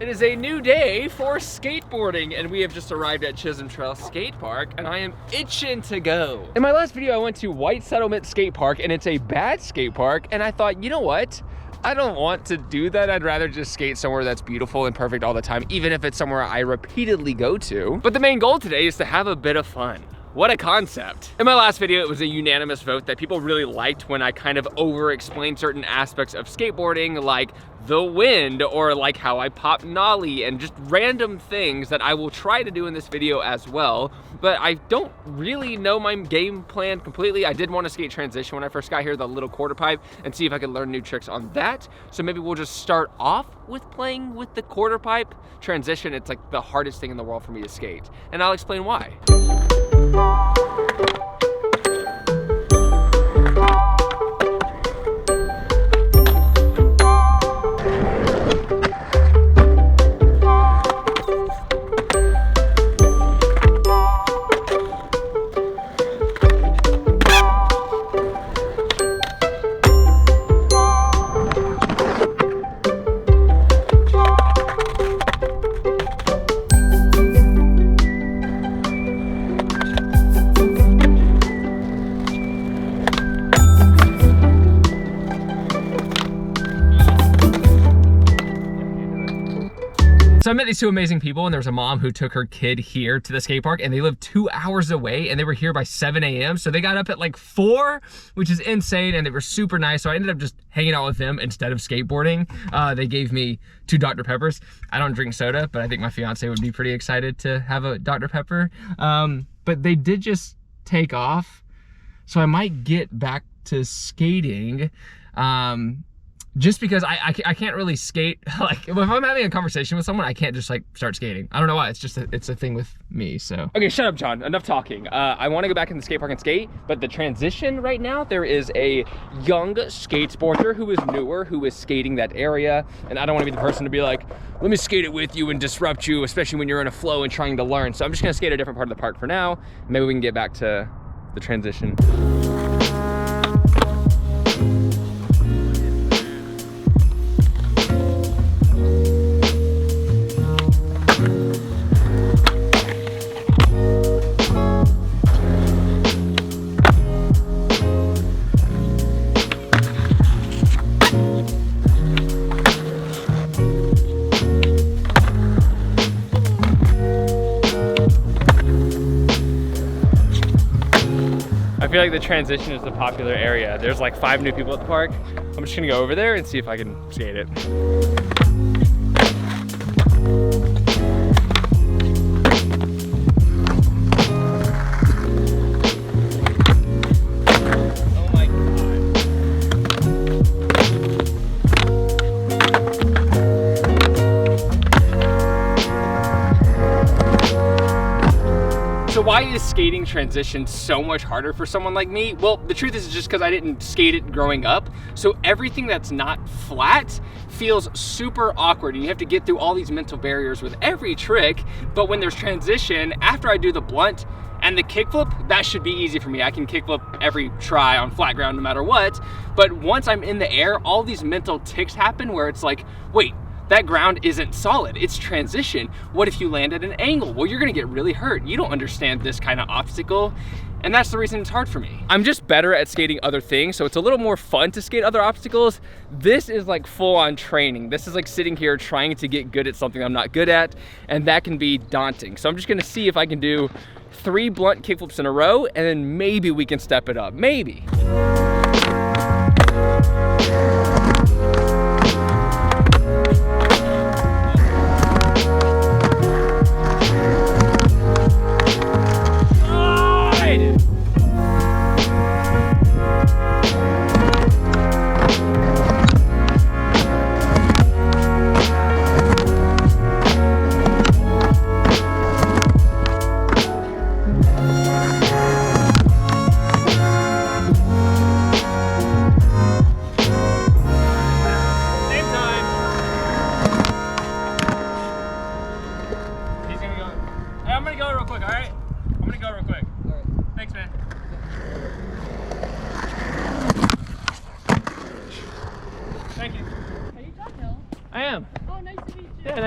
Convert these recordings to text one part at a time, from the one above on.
It is a new day for skateboarding, and we have just arrived at Chisholm Trail Skate Park, and I am itching to go. In my last video, I went to White Settlement Skate Park, and it's a bad skate park, and I thought, you know what? I don't want to do that. I'd rather just skate somewhere that's beautiful and perfect all the time, even if it's somewhere I repeatedly go to. But the main goal today is to have a bit of fun. What a concept. In my last video, it was a unanimous vote that people really liked when I kind of over-explained certain aspects of skateboarding, like the wind, or like how I pop nollie, and just random things that I will try to do in this video as well. But I don't really know my game plan completely. I did want to skate transition when I first got here, the little quarter pipe, and see if I could learn new tricks on that. So maybe we'll just start off with playing with the quarter pipe. Transition, it's like the hardest thing in the world for me to skate, and I'll explain why. So I met these two amazing people, and there was a mom who took her kid here to the skate park, and they live 2 hours away, and they were here by 7 a.m. So they got up at like 4, which is insane, and they were super nice. So I ended up just hanging out with them instead of skateboarding. They gave me 2 Dr. Peppers. I don't drink soda, but I think my fiance would be pretty excited to have a Dr. Pepper. But they did just take off, so I might get back to skating. Just because I can't really skate, like if I'm having a conversation with someone, I can't just like start skating. I don't know why, it's just it's a thing with me, so. Okay, shut up, John, enough talking. I wanna go back in the skate park and skate, but the transition right now, there is a young skateboarder who is newer, who is skating that area, and I don't wanna be the person to be like, let me skate it with you and disrupt you, especially when you're in a flow and trying to learn. So I'm just gonna skate a different part of the park for now. Maybe we can get back to the transition. I feel like the transition is the popular area. There's like 5 new people at the park. I'm just gonna go over there and see if I can skate it. So why is skating transition so much harder for someone like me? Well, the truth is just because I didn't skate it growing up. So everything that's not flat feels super awkward, and you have to get through all these mental barriers with every trick. But when there's transition, after I do the blunt and the kickflip, that should be easy for me. I can kickflip every try on flat ground no matter what. But once I'm in the air, all these mental tics happen where it's like, wait, that ground isn't solid, it's transition. What if you land at an angle? Well, you're gonna get really hurt. You don't understand this kind of obstacle, and that's the reason it's hard for me. I'm just better at skating other things, so it's a little more fun to skate other obstacles. This is like full-on training. This is like sitting here trying to get good at something I'm not good at, and that can be daunting. So I'm just gonna see if I can do 3 blunt kickflips in a row, and then maybe we can step it up, maybe.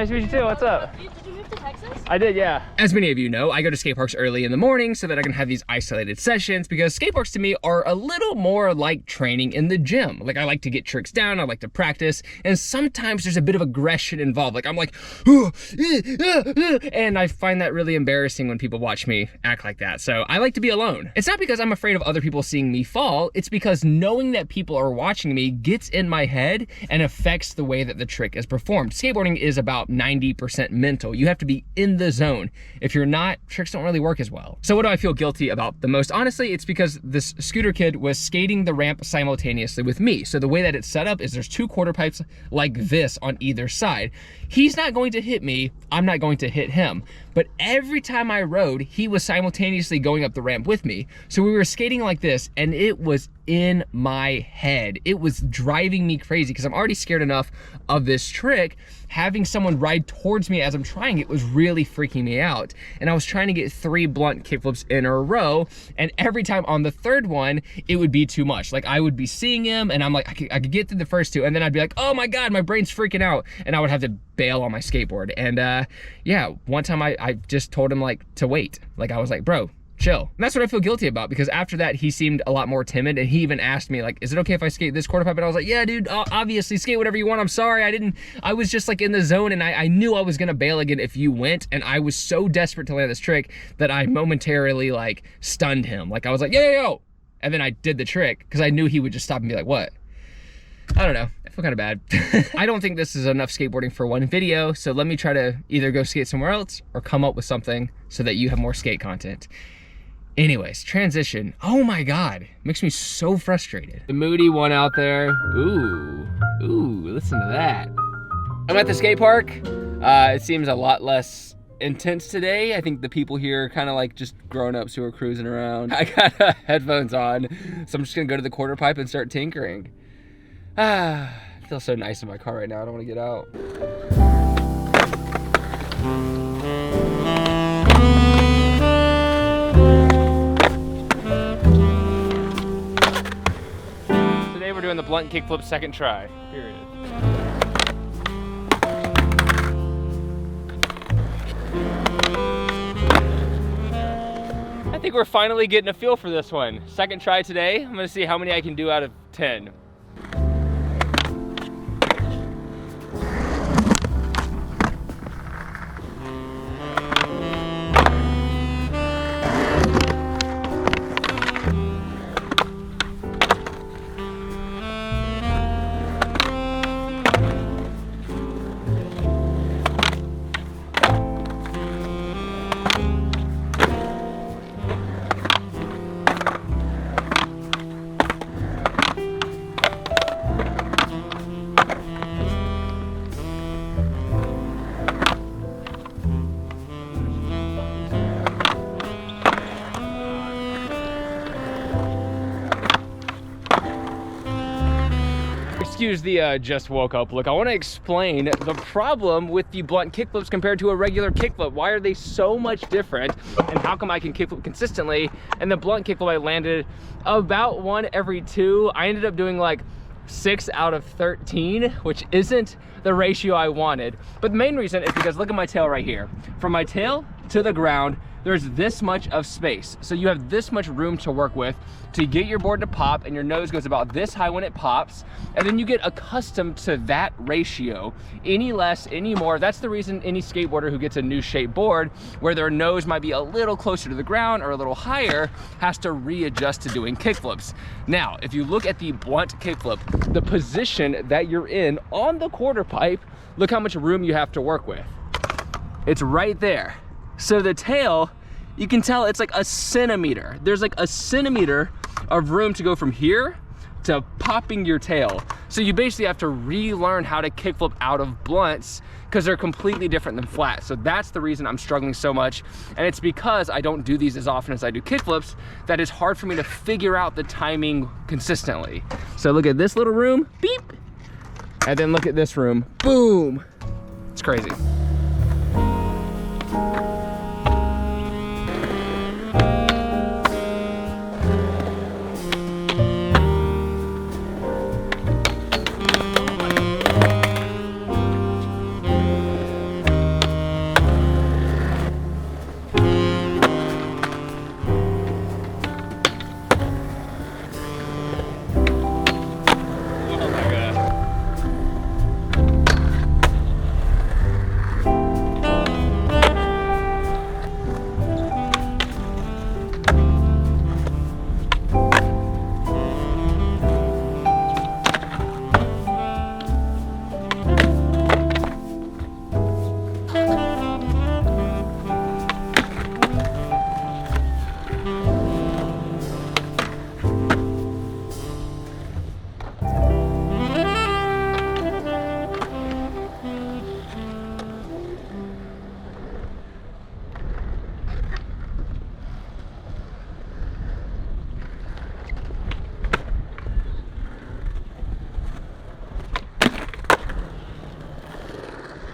Nice to meet you too. What's up? Did you move to Texas? I did, yeah. As many of you know, I go to skate parks early in the morning so that I can have these isolated sessions, because skate parks to me are a little more like training in the gym. Like, I like to get tricks down, I like to practice, and sometimes there's a bit of aggression involved. Like, I'm like, and I find that really embarrassing when people watch me act like that. So I like to be alone. It's not because I'm afraid of other people seeing me fall, it's because knowing that people are watching me gets in my head and affects the way that the trick is performed. Skateboarding is about 90% mental. You have to be in the zone. If you're not, tricks don't really work as well. So what do I feel guilty about the most? Honestly, it's because this scooter kid was skating the ramp simultaneously with me. So the way that it's set up is there's two quarter pipes like this on either side. He's not going to hit me, I'm not going to hit him. But every time I rode, he was simultaneously going up the ramp with me. So we were skating like this, and it was in my head. It was driving me crazy because I'm already scared enough of this trick. Having someone ride towards me as I'm trying it was really freaking me out. And I was trying to get 3 blunt kickflips in a row, and every time on the third one, it would be too much. Like, I would be seeing him, and I'm like, I could get through the first 2, and then I'd be like, oh my God, my brain's freaking out, and I would have to bail on my skateboard. And yeah, one time I just told him like to wait. Like, I was like, bro, chill. And that's what I feel guilty about, because after that, he seemed a lot more timid, and he even asked me like, is it okay if I skate this quarter pipe? And I was like, yeah, dude, obviously skate whatever you want. I'm sorry, I was just like in the zone, and I knew I was gonna bail again if you went, and I was so desperate to land this trick that I momentarily like stunned him. Like, I was like, yo. And then I did the trick because I knew he would just stop and be like, what? I don't know, I feel kind of bad. I don't think this is enough skateboarding for one video, so let me try to either go skate somewhere else or come up with something so that you have more skate content. Anyways, transition. Oh my God, makes me so frustrated. The moody one out there. Ooh, listen to that. I'm at the skate park. It seems a lot less intense today. I think the people here are kind of like just grown-ups who are cruising around. I got headphones on, so I'm just gonna go to the quarter pipe and start tinkering. I feel so nice in my car right now. I don't want to get out. Today we're doing the blunt kickflip second try, period. I think we're finally getting a feel for this one. Second try today. I'm gonna see how many I can do out of 10. Excuse the just woke up look. I want to explain the problem with the blunt kickflips compared to a regular kickflip. Why are they so much different, and how come I can kickflip consistently and the blunt kickflip I landed about 1 every 2? I ended up doing like 6 out of 13, which isn't the ratio I wanted. But the main reason is because look at my tail right here. From my tail to the ground, there's this much of space. So you have this much room to work with to get your board to pop, and your nose goes about this high when it pops, and then you get accustomed to that ratio. Any less, any more. That's the reason any skateboarder who gets a new shape board where their nose might be a little closer to the ground or a little higher has to readjust to doing kickflips. Now, if you look at the blunt kickflip, the position that you're in on the quarter pipe, look how much room you have to work with. It's right there. So the tail, you can tell it's like a centimeter. There's like a centimeter of room to go from here to popping your tail. So you basically have to relearn how to kickflip out of blunts because they're completely different than flat. So that's the reason I'm struggling so much. And it's because I don't do these as often as I do kickflips that it's hard for me to figure out the timing consistently. So look at this little room, beep. And then look at this room, boom. It's crazy.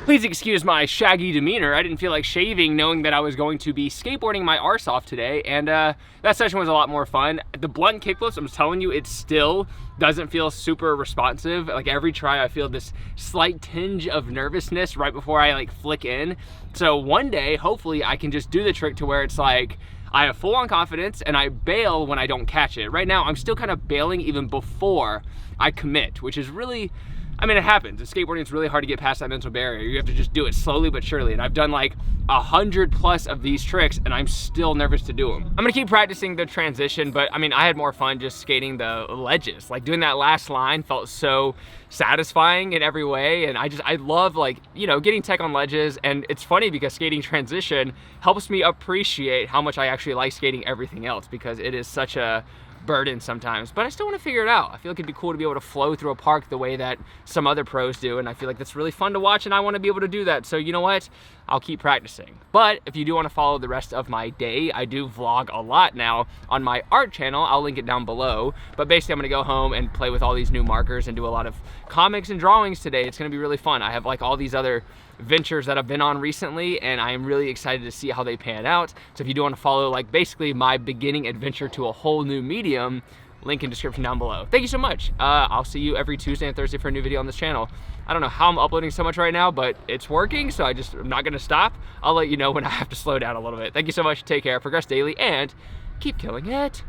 Please excuse my shaggy demeanor. I didn't feel like shaving knowing that I was going to be skateboarding my arse off today, and that session was a lot more fun. The blunt kickflips, I'm telling you, it still doesn't feel super responsive. Like every try I feel this slight tinge of nervousness right before I like flick in. So one day, hopefully I can just do the trick to where it's like, I have full on confidence and I bail when I don't catch it. Right now, I'm still kind of bailing even before I commit, which is really, I mean, it happens. In skateboarding, it's really hard to get past that mental barrier. You have to just do it slowly but surely. And I've done like 100+ of these tricks and I'm still nervous to do them. I'm gonna keep practicing the transition, but I mean, I had more fun just skating the ledges. Like doing that last line felt so satisfying in every way. And I love like, you know, getting tech on ledges. And it's funny because skating transition helps me appreciate how much I actually like skating everything else, because it is such a burden sometimes, but I still want to figure it out. I feel like it'd be cool to be able to flow through a park the way that some other pros do, and I feel like that's really fun to watch, and I want to be able to do that. So you know what? I'll keep practicing. But if you do want to follow the rest of my day, I do vlog a lot now on my art channel. I'll link it down below. But basically, I'm gonna go home and play with all these new markers and do a lot of comics and drawings today. It's gonna be really fun. I have like all these other ventures that I've been on recently, and I am really excited to see how they pan out. So if you do want to follow like basically my beginning adventure to a whole new medium, link in description down below. Thank you so much. I'll see you every Tuesday and Thursday for a new video on this channel. I don't know how I'm uploading so much right now, but it's working, so I'm not gonna stop. I'll let you know when I have to slow down a little bit. Thank you so much, take care, progress daily, and keep killing it.